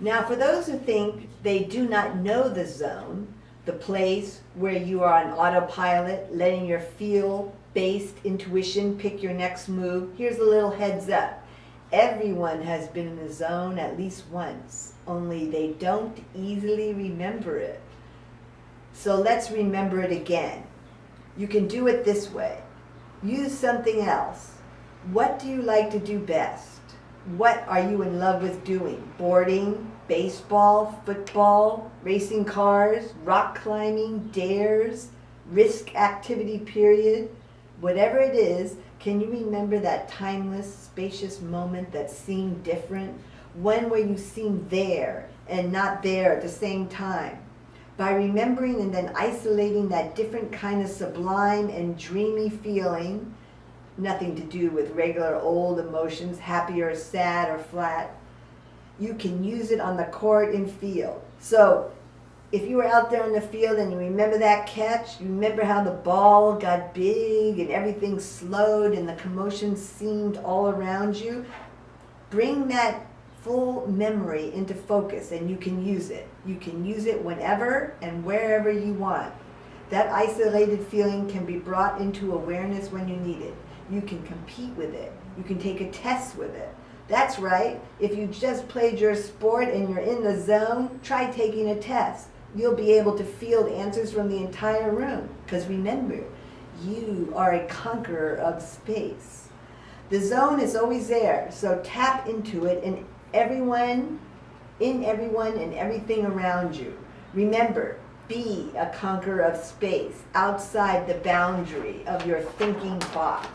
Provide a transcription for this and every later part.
Now, for those who think they do not know the zone, the place where you are on autopilot, letting your feel-based intuition pick your next move, here's a little heads up. Everyone has been in the zone at least once, only they don't easily remember it. So let's remember it again. You can do it this way. Use something else. What do you like to do best? What are you in love with doing? Boarding, baseball, football, racing cars, rock climbing, dares, risk activity period? Whatever it is, can you remember that timeless, spacious moment that seemed different? When where you seemed there and not there at the same time? By remembering and then isolating that different kind of sublime and dreamy feeling, nothing to do with regular old emotions, happy or sad or flat, you can use it on the court and field. So if you were out there in the field and you remember that catch, you remember how the ball got big and everything slowed and the commotion seemed all around you, bring that full memory into focus and you can use it. You can use it whenever and wherever you want. That isolated feeling can be brought into awareness when you need it. You can compete with it. You can take a test with it. That's right. If you just played your sport and you're in the zone, try taking a test. You'll be able to field answers from the entire room. Because remember, you are a conqueror of space. The zone is always there, so tap into it in everyone and everything around you. Remember, be a conqueror of space outside the boundary of your thinking box.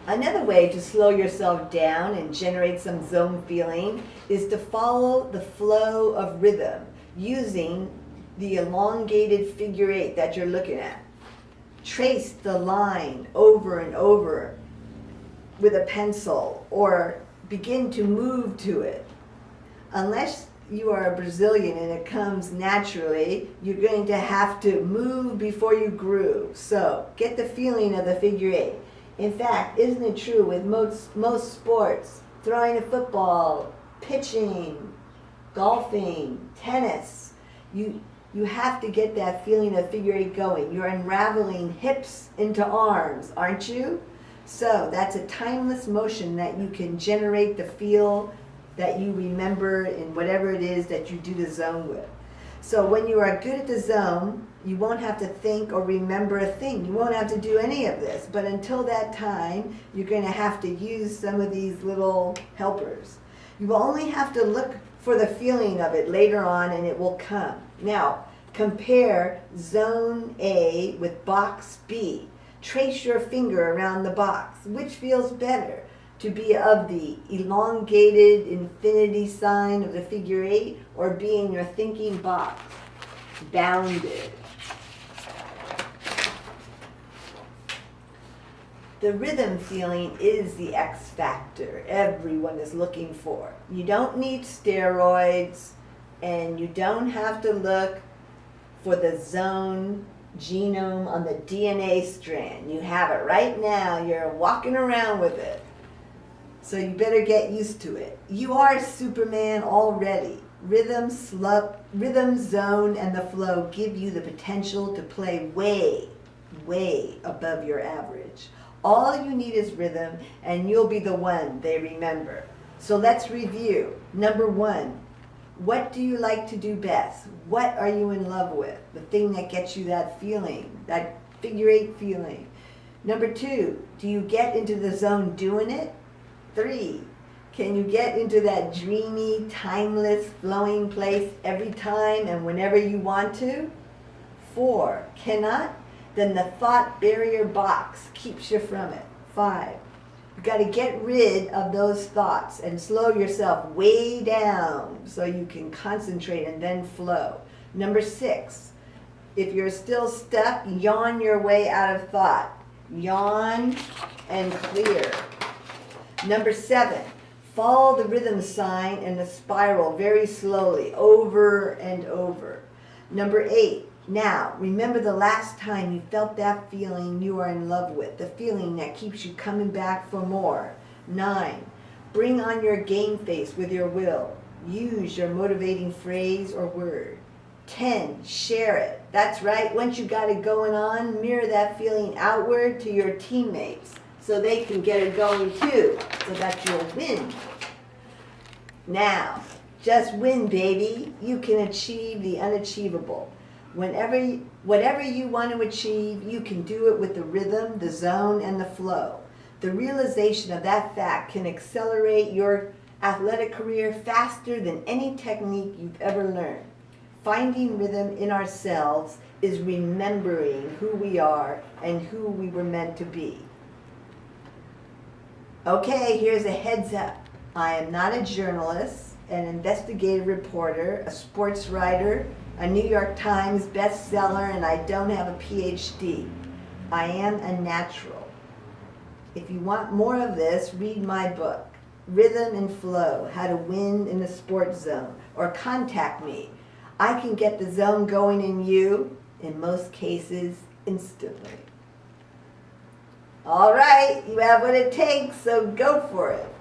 Another way to slow yourself down and generate some zone feeling is to follow the flow of rhythm using the elongated figure eight that you're looking at. Trace the line over and over with a pencil or begin to move to it. Unless you are a Brazilian and it comes naturally, you're going to have to move before you groove. So get the feeling of the figure eight. In fact, isn't it true with most sports, throwing a football, pitching, golfing, tennis, you have to get that feeling of figure eight going. You're unraveling hips into arms, aren't you? So that's a timeless motion that you can generate the feel that you remember in whatever it is that you do the zone with. So when you are good at the zone, you won't have to think or remember a thing. You won't have to do any of this. But until that time, you're going to have to use some of these little helpers. You will only have to look for the feeling of it later on and it will come. Now, compare zone A with box B. Trace your finger around the box. Which feels better? To be of the elongated infinity sign of the figure eight or be in your thinking box, bounded. The rhythm feeling is the X factor everyone is looking for. You don't need steroids and you don't have to look for the zone genome on the DNA strand. You have it right now. You're walking around with it. So you better get used to it. You are Superman already. Rhythm, zone, and the flow give you the potential to play way, way above your average. All you need is rhythm, and you'll be the one they remember. So let's review. Number one, what do you like to do best? What are you in love with? The thing that gets you that feeling, that figure eight feeling. Number two, do you get into the zone doing it? 3, can you get into that dreamy, timeless, flowing place every time and whenever you want to? 4, cannot? Then the thought barrier box keeps you from it. 5, you've got to get rid of those thoughts and slow yourself way down so you can concentrate and then flow. Number 6, if you're still stuck, yawn your way out of thought. Yawn and clear. Number 7, follow the rhythm sign and the spiral very slowly, over and over. Number 8, Now, remember the last time you felt that feeling you are in love with, the feeling that keeps you coming back for more. 9, bring on your game face with your will. Use your motivating phrase or word. 10, share it. That's right, once you got it going on, mirror that feeling outward to your teammates so they can get it going too, so that you'll win. Now, just win, baby. You can achieve the unachievable. Whatever you want to achieve, you can do it with the rhythm, the zone, and the flow. The realization of that fact can accelerate your athletic career faster than any technique you've ever learned. Finding rhythm in ourselves is remembering who we are and who we were meant to be. Okay, here's a heads up. I am not a journalist, an investigative reporter, a sports writer, a New York Times bestseller, and I don't have a PhD. I am a natural. If you want more of this, read my book, Rhythm and Flow, How to Win in the Sports Zone, or contact me. I can get the zone going in you, in most cases, instantly. All right, you have what it takes, so go for it.